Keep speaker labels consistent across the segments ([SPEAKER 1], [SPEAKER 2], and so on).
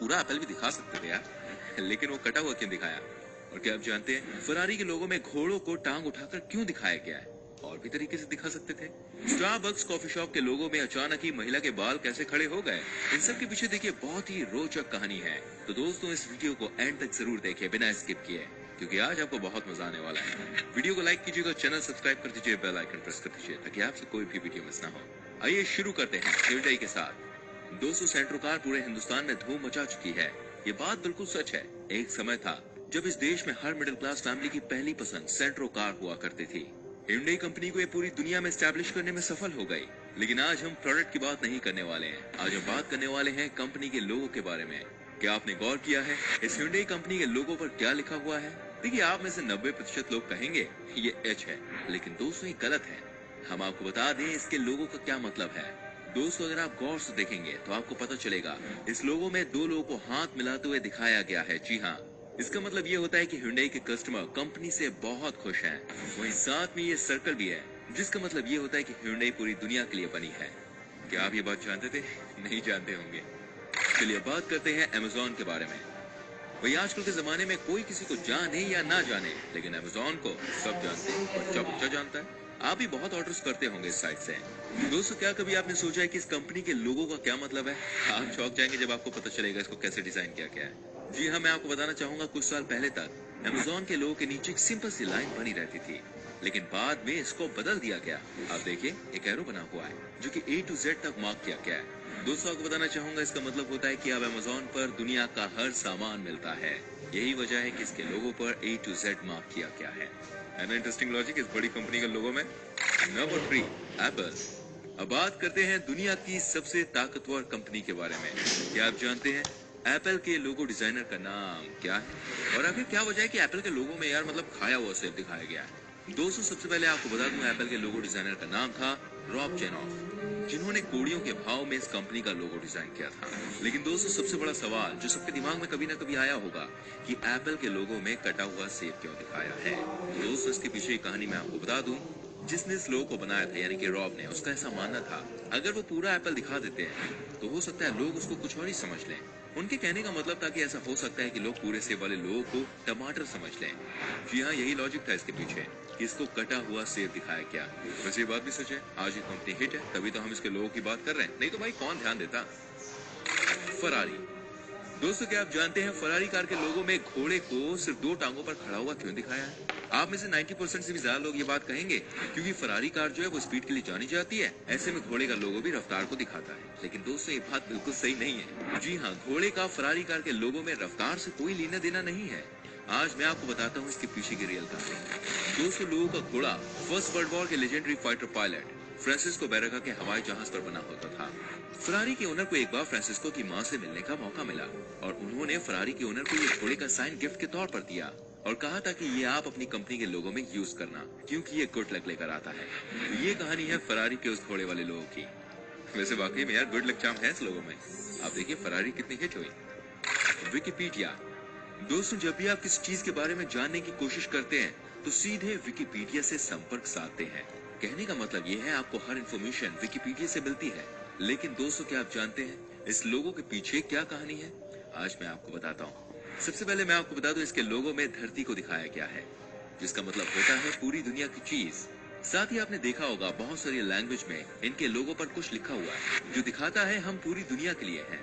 [SPEAKER 1] पूरा एप्पल भी दिखा सकते थे यार, लेकिन वो कटा हुआ क्यों दिखाया? और क्या आप जानते हैं फरारी के लोगों में घोड़ों को टांग उठाकर क्यों दिखाया गया है? और भी तरीके से दिखा सकते थे। स्टारबक्स कॉफी शॉप के लोगों में अचानक ही महिला के बाल कैसे खड़े हो गए, इन सब के पीछे देखिए बहुत ही रोचक कहानी है। तो दोस्तों इस वीडियो को एंड तक जरूर देखिए बिना स्किप किए, क्योंकि आज आपको बहुत मजा आने वाला है। वीडियो को लाइक कीजिएगा, चैनल सब्सक्राइब कर दीजिए, बेल आइकन प्रेस कर दीजिए ताकि आपसे कोई भी वीडियो मिस ना हो। आइए शुरू करते हैं Hyundai के साथ। 200 सेंट्रो कार पूरे हिंदुस्तान में धूम मचा चुकी है। ये बात बिल्कुल सच है। एक समय था जब इस देश में हर मिडिल क्लास फैमिली की पहली पसंद सेंट्रो कार हुआ करती थी। Hyundai कंपनी को ये पूरी दुनिया में स्टैब्लिश करने में सफल हो गई। लेकिन आज हम प्रोडक्ट की बात नहीं करने वाले हैं, आज हम बात करने वाले हैं कंपनी के लोगो के बारे में। क्या आपने गौर किया है इस Hyundai कंपनी के लोगो पर क्या लिखा हुआ है? देखिए आप में से 90% लोग कहेंगे ये H है, लेकिन दोस्तों ये गलत है। हम आपको बता दें इसके लोगो का क्या मतलब है। दोस्तों अगर आप गौर से देखेंगे तो आपको पता चलेगा इस लोगो में दो लोगों को हाथ मिलाते हुए दिखाया गया है। जी हाँ, इसका मतलब ये होता है कि Hyundai के कस्टमर कंपनी से बहुत खुश हैं। वहीं साथ में ये सर्कल भी है, जिसका मतलब ये होता है कि Hyundai पूरी दुनिया के लिए बनी है। क्या आप ये बात जानते थे? नहीं जानते होंगे। चलिए बात करते हैं Amazon के बारे में। वही आजकल के जमाने में कोई किसी को जाने या ना जाने, लेकिन Amazon को सब जानते हैं, बच्चा बच्चा जानता है। आप भी बहुत ऑर्डर्स करते होंगे इस साइट से। दोस्तों क्या कभी आपने सोचा है कि इस कंपनी के लोगों का क्या मतलब है? आप चौंक जाएंगे जब आपको पता चलेगा इसको कैसे डिजाइन किया गया है। जी हाँ, मैं आपको बताना चाहूंगा कुछ साल पहले तक Amazon के लोगों के नीचे एक सिंपल सी लाइन बनी रहती थी, लेकिन बाद में इसको बदल दिया गया। आप देखिए एक एरो बना हुआ है जो कि A to Z तक मार्क किया गया है। दोस्तों आपको बताना चाहूंगा इसका मतलब होता है कि अब Amazon पर दुनिया का हर सामान मिलता है। यही वजह है कि इसके लोगो पर A to Z मार्क किया गया है ना इंटरेस्टिंग लॉजिक इस बड़ी कंपनी के लोगो में। Number 3, Apple. अब बात करते हैं दुनिया की सबसे ताकतवर कंपनी के बारे में। क्या आप जानते हैं एप्पल के लोगो डिजाइनर का नाम क्या है? और आखिर क्या वजह है कि एप्पल के लोगो में यार मतलब खाया हुआ सेब दिखाया गया है? दोस्तों सबसे पहले आपको बता दूं एप्पल के लोगो डिजाइनर का नाम था रॉब जेनॉफ, जिन्होंने कोड़ियों के भाव में इस कंपनी का लोगो डिजाइन किया था। लेकिन दोस्तों सबसे बड़ा सवाल जो सबके दिमाग में कभी ना कभी आया होगा कि एप्पल के लोगो में कटा हुआ सेब क्यों दिखाया है। दोस्तों इसके पीछे की कहानी मैं आपको बता दूं। जिसने इस लोगो को बनाया था यानी कि रॉब ने, उसका ऐसा मानना था अगर वो पूरा एप्पल दिखा देते हैं तो हो सकता है लोग उसको कुछ और ही समझ लें। उनके कहने का मतलब था कि ऐसा हो सकता है कि लोग पूरे सेब वाले लोगों को टमाटर समझ लें। जी हाँ, यही लॉजिक था इसके पीछे कि इसको कटा हुआ सेब दिखाया क्या। वैसे ये बात भी सच है, आज ये कंपनी हिट है तभी तो हम इसके लोगों की बात कर रहे हैं, नहीं तो भाई कौन ध्यान देता। फरारी। दोस्तों क्या आप जानते हैं फरारी कार के लोगों में घोड़े को सिर्फ दो टांगों पर खड़ा हुआ क्यों दिखाया है? आप में से 90% से भी ज्यादा लोग ये बात कहेंगे क्योंकि फरारी कार जो है वो स्पीड के लिए जानी जाती है। ऐसे में घोड़े का लोगो भी रफ्तार को दिखाता है। लेकिन दोस्तों ये बात बिल्कुल सही नहीं है। जी हाँ, घोड़े का फरारी कार के लोगों में रफ्तार से कोई लेना देना नहीं है। आज मैं आपको बताता हूँ इसके पीछे की रियल कहानी। दोस्तों लोगों का घोड़ा फर्स्ट वर्ल्ड वॉर के लेजेंडरी फाइटर पायलट फ्रांसिस्को बैरका के हवाई जहाज पर बना होता था। फरारी के ओनर को एक बार फ्रांसिस्को की मां से मिलने का मौका मिला और उन्होंने फरारी के ओनर को ये घोड़े का साइन गिफ्ट के तौर पर दिया और कहा था कि ये आप अपनी कंपनी के लोगों में यूज करना क्योंकि ये गुड लक लेकर आता है। तो ये कहानी है फरारी के उस घोड़े वाले लोगों की। वैसे वाकई में यार गुड लक चार्म है इस लोगों में। आप देखिए फरारी कितनी हिट हुई। विकिपीडिया। दोस्तों जब भी आप किसी चीज के बारे में जानने की कोशिश करते हैं तो सीधे विकिपीडिया से संपर्क साधते हैं। कहने का मतलब ये है आपको हर इंफॉर्मेशन विकिपीडिया से मिलती है। लेकिन दोस्तों क्या आप जानते हैं इस लोगो के पीछे क्या कहानी है? आज मैं आपको बताता हूँ। सबसे पहले मैं आपको बता दूं इसके लोगो में धरती को दिखाया गया है, जिसका मतलब होता है पूरी दुनिया की चीज। साथ ही आपने देखा होगा बहुत सारी लैंग्वेज में इनके लोगो पर कुछ लिखा हुआ है जो दिखाता है हम पूरी दुनिया के लिए हैं।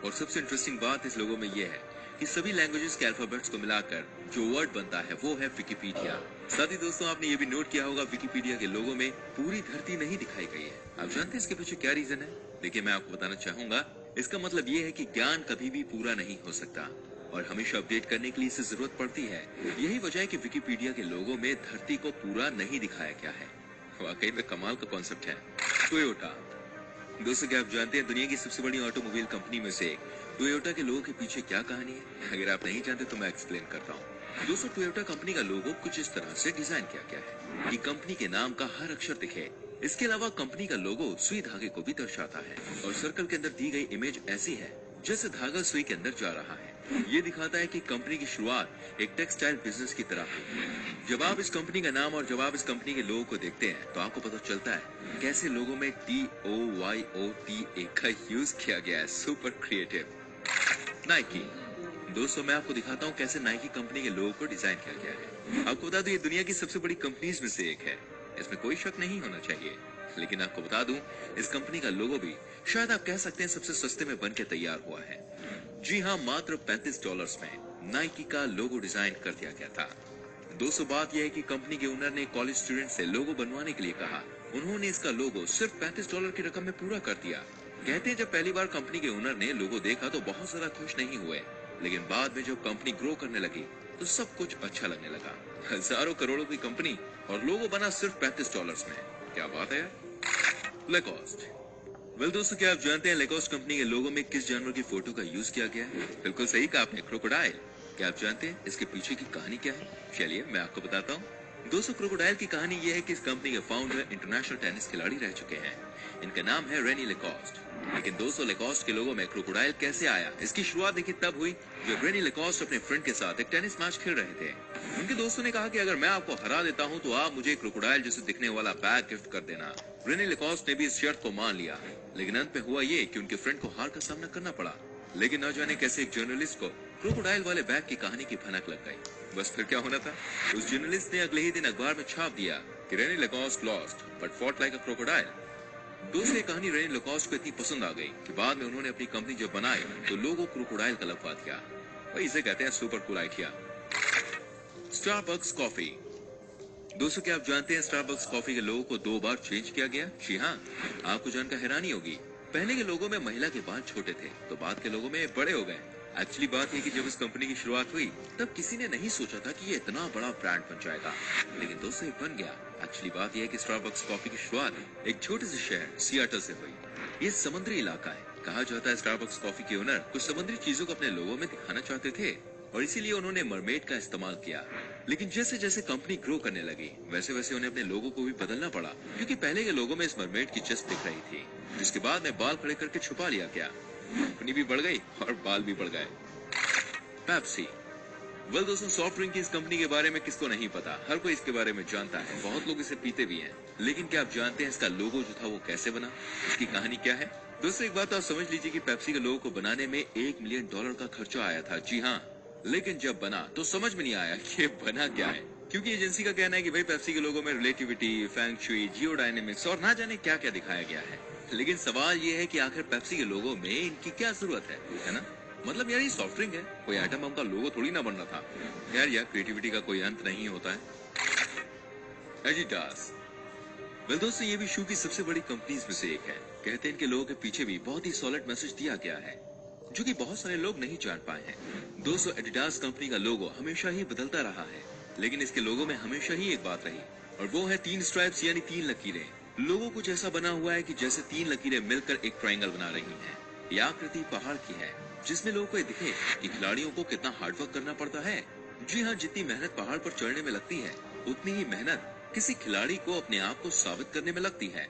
[SPEAKER 1] और सबसे इंटरेस्टिंग बात इस लोगो में ये है कि सभी लैंग्वेजेस के अल्फाबेट्स को मिलाकर जो वर्ड बनता है वो है विकिपीडिया। साथ ही दोस्तों आपने ये भी नोट किया होगा विकिपीडिया के लोगो में पूरी धरती नहीं दिखाई गई है। आप जानते हैं इसके पीछे क्या रीजन है? देखिए मैं आपको बताना चाहूंगा। इसका मतलब ये है कि ज्ञान कभी भी पूरा नहीं हो सकता और हमेशा अपडेट करने के लिए इसे जरूरत पड़ती है। यही वजह है कि विकिपीडिया के लोगो में धरती को पूरा नहीं दिखाया गया है। वाकई में कमाल का कॉन्सेप्ट है। टोयोटा। दोस्तों क्या आप जानते हैं दुनिया की सबसे बड़ी ऑटोमोबाइल कंपनी में से एक टोयोटा के लोगों के पीछे क्या कहानी है? अगर आप नहीं जानते तो मैं एक्सप्लेन करता हूँ। दोस्तों टोयोटा कंपनी का लोगो कुछ इस तरह से डिजाइन किया गया है कि कंपनी के नाम का हर अक्षर दिखे। इसके अलावा कंपनी का लोगो सुई धागे को भी दर्शाता है और सर्कल के अंदर दी गई इमेज ऐसी है जैसे धागा सुई के अंदर जा रहा है। ये दिखाता है कि कंपनी की शुरुआत एक टेक्सटाइल बिजनेस की तरह हुई। जब आप इस कंपनी का नाम और जब आप इस कंपनी के लोगो को देखते हैं तो आपको पता चलता है कैसे लोगों में TOYOTA का यूज किया गया है। Super creative. नाइकी। दोस्तों मैं आपको दिखाता हूँ कैसे नाइकी कंपनी के लोगो को डिजाइन किया गया है। आपको बता दूं ये दुनिया की सबसे बड़ी कंपनीज में से एक है, इसमें कोई शक नहीं होना चाहिए। लेकिन आपको बता दूं इस कंपनी का लोगो भी शायद आप कह सकते हैं सबसे सस्ते में बन के तैयार हुआ है। जी हाँ, मात्र $35 में नाइकी का लोगो डिजाइन कर दिया गया था। दोस्तों बात यह है कि कंपनी के ओनर ने कॉलेज स्टूडेंट से लोगो बनवाने के लिए कहा। उन्होंने इसका लोगो सिर्फ $35 की रकम में पूरा कर दिया। कहते हैं जब पहली बार कंपनी के ओनर ने लोगो देखा तो बहुत ज्यादा खुश नहीं हुए, लेकिन बाद में जब कंपनी ग्रो करने लगी तो सब कुछ अच्छा लगने लगा। हजारों करोड़ों की कंपनी और लोगो बना सिर्फ $35 में। क्या बात है यार। लेकॉस्ट। वेल दोस्तों क्या आप जानते हैं लेकॉस्ट कंपनी के लोगो में किस जानवर की फोटो का यूज किया गया है? बिल्कुल सही कहा आपने, क्रोकोडाइल। क्या आप जानते हैं इसके पीछे की कहानी क्या है? चलिए मैं आपको बताता हूँ। दोस्तों क्रोकोडाइल की कहानी यह है कि इस कंपनी के फाउंडर इंटरनेशनल टेनिस खिलाड़ी रह चुके हैं। इनका नाम है रेनी लेकॉस्ट। लेकिन दोस्तों लेकॉस्ट के लोगों में क्रोकोडाइल कैसे आया, इसकी शुरुआत देखिए तब हुई जब रेनी लेकॉस्ट अपने फ्रेंड के साथ एक टेनिस मैच खेल रहे थे। उनके दोस्तों ने कहा कि अगर मैं आपको हरा देता हूं तो आप मुझे क्रोकोडाइल जैसे दिखने वाला बैग गिफ्ट कर देना। रेनी लेकॉस्ट ने भी इस शर्त को मान लिया, लेकिन अंत में हुआ ये कि उनके फ्रेंड को हार का सामना करना पड़ा। लेकिन न जाने कैसे एक जर्नलिस्ट को क्रोकोडाइल वाले बैग की कहानी की भनक लग गई। बस फिर क्या होना था, उस जर्नलिस्ट ने अगले ही दिन अखबार में छाप दिया कि Rene Lacoste lost but fought like a crocodile. दोस्तों ये कहानी रेनी लेकॉस्ट को इतनी पसंद आ गई कि बाद में उन्होंने अपनी कंपनी जब बनाई तो लोगों क्रोकोडाइल का लगवा दिया। वही इसे कहते हैं super cool idea. Starbucks coffee. दोस्तों क्या आप जानते हैं स्टारबक्स कॉफी के लोगो को 2 बार चेंज किया गया? जी हाँ, आपको जानकर हैरानी होगी। पहले के लोगों में महिला के बाल छोटे थे तो बाद के लोगों में बड़े हो गए। एक्चुअली बात है कि जब इस कंपनी की शुरुआत हुई तब किसी ने नहीं सोचा था कि ये इतना बड़ा ब्रांड बन जाएगा, लेकिन दोस्तों ये बन गया। एक्चुअली बात यह है कि स्टारबक्स कॉफी की शुरुआत एक छोटे से शहर सियाटल से हुई। ये समुद्री इलाका है। कहा जाता है स्टारबक्स कॉफी के ओनर कुछ समुद्री चीजों को अपने लोगों में दिखाना चाहते थे और इसीलिए उन्होंने मरमेड का इस्तेमाल किया। लेकिन जैसे जैसे कंपनी ग्रो करने लगी वैसे वैसे उन्हें अपने लोगों को भी बदलना पड़ा, क्योंकि पहले के लोगों में इस मरमेड की जस्ट दिख रही थी, जिसके बाद में बाल खड़े करके छुपा लिया गया। कंपनी भी बढ़ गई और बाल भी बढ़ गए। पेप्सी। वेल दोस्तों सॉफ्ट ड्रिंक की इस कंपनी के बारे में किसको नहीं पता, हर कोई इसके बारे में जानता है, बहुत लोग इसे पीते भी हैं। लेकिन क्या आप जानते हैं इसका लोगो जो था वो कैसे बना, इसकी कहानी क्या है? दोस्तों एक बात तो आप समझ लीजिए कि पेप्सी के लोगो को बनाने में $1 मिलियन का खर्चा आया था। जी हाँ, लेकिन जब बना तो समझ में नहीं आया कि ये बना क्या है, क्योंकि एजेंसी का कहना है कि भाई पेप्सी के लोगो में रिलेटिविटी, फेंग शुई, जियोडायनेमिक्स और ना जाने क्या क्या दिखाया गया है। लेकिन सवाल ये है कि आखिर पेप्सी के लोगो में इनकी क्या जरूरत है ना? मतलब यार ये सॉफ्ट ड्रिंक है, कोई आइटम बम का लोगो थोड़ी ना बनना था। यार क्रिएटिविटी का कोई अंत नहीं होता है। एडिडास। वेल दोस्तों ये भी शू की सबसे बड़ी कंपनीज में से एक है। कहते हैं इनके लोगों के पीछे भी बहुत ही सॉलिड मैसेज दिया गया है जो कि बहुत सारे लोग नहीं जान पाए हैं। दोस्तों एडिडास कंपनी का लोगो हमेशा ही बदलता रहा है, लेकिन इसके लोगो में हमेशा ही एक बात रही और वो है 3 स्ट्राइप्स यानी 3 लकीरें। लोगो कुछ ऐसा बना हुआ है कि जैसे 3 लकीरें मिलकर एक ट्रायंगल बना रही हैं। यह आकृति पहाड़ की है जिसमें लोगों को ये दिखे कि खिलाड़ियों को कितना हार्डवर्क करना पड़ता है। जी हाँ, जितनी मेहनत पहाड़ पर चढ़ने में लगती है उतनी ही मेहनत किसी खिलाड़ी को अपने आप को साबित करने में लगती है।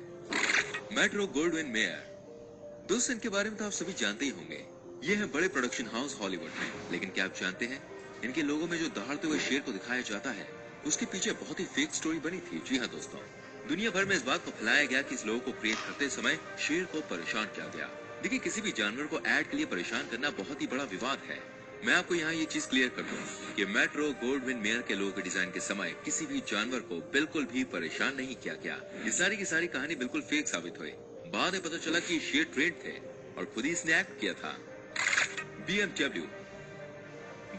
[SPEAKER 1] Metro Gold Wing mayor. दोस्तों इनके बारे में तो आप सभी जानते ही होंगे। ये है बड़े प्रोडक्शन हाउस हॉलीवुड में। लेकिन क्या आप जानते हैं इनके लोगों में जो दहाड़ते हुए शेर को दिखाया जाता है उसके पीछे बहुत ही फेक स्टोरी बनी थी। जी हाँ दोस्तों, दुनिया भर में इस बात को फैलाया गया कि इस लोगो को क्रिएट करते समय शेर को परेशान किया गया। देखिए किसी भी जानवर को ऐड के लिए परेशान करना बहुत ही बड़ा विवाद है। मैं आपको यहाँ ये चीज क्लियर कर दूं कि मेट्रो गोल्डविन मेयर के लोगो के डिजाइन के समय किसी भी जानवर को बिल्कुल भी परेशान नहीं किया गया। ये सारी की सारी कहानी बिल्कुल फेक साबित हुई। बाद में पता चला कि शेर ट्रेंड थे और खुद ही इसने एक्ट किया था। BMW।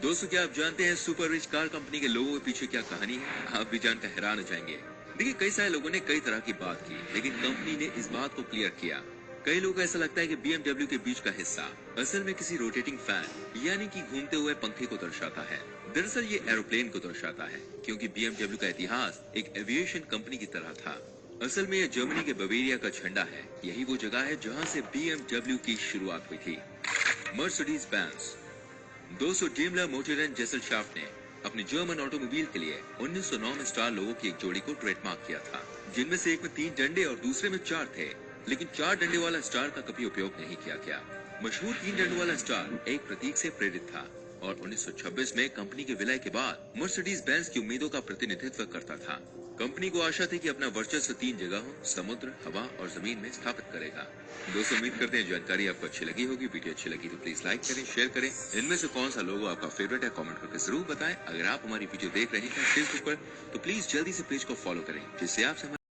[SPEAKER 1] दोस्तों क्या आप जानते हैं सुपर रिच कार कंपनी के लोगों के पीछे क्या कहानी है? आप भी जानकर हैरान हो जाएंगे। देखिए कई सारे लोगों ने कई तरह की बात की, लेकिन कंपनी ने इस बात को क्लियर किया। कई लोगों को ऐसा लगता है कि BMW के बीच का हिस्सा असल में किसी रोटेटिंग फैन यानी कि घूमते हुए पंखे को दर्शाता है। दरअसल ये एरोप्लेन को दर्शाता है, क्योंकि BMW का इतिहास एक एविएशन कंपनी की तरह था। असल में यह जर्मनी के बवेरिया का झंडा है। यही वो जगह है जहाँ से BMW की शुरुआत हुई थी। Mercedes Benz. दोस्तों डेमलर मोटर एंड जेसलशाफ्ट ने अपनी जर्मन ऑटोमोबाइल के लिए 1909 में स्टार लोगों की एक जोड़ी को ट्रेडमार्क किया था, जिनमें से एक में 3 डंडे और दूसरे में 4 थे। लेकिन 4 डंडे वाला स्टार का कभी उपयोग नहीं किया गया। मशहूर 3 डंडे वाला स्टार एक प्रतीक से प्रेरित था और 1926 में कंपनी के विलय के बाद मर्सिडीज बेंज की उम्मीदों का प्रतिनिधित्व करता था। कंपनी को आशा थी कि अपना वर्चस्व 3 जगहों समुद्र, हवा और जमीन में स्थापित करेगा। दोस्तों उम्मीद करते हैं जानकारी आपको अच्छी लगी होगी। वीडियो अच्छी लगी तो प्लीज लाइक करें, शेयर करें। इनमें से कौन सा लोगो आपका फेवरेट है कमेंट करके जरूर बताएं। अगर आप हमारी वीडियो देख रहे हैं फेसबुक पर तो प्लीज जल्दी से पेज को फॉलो करें, जिससे आपसे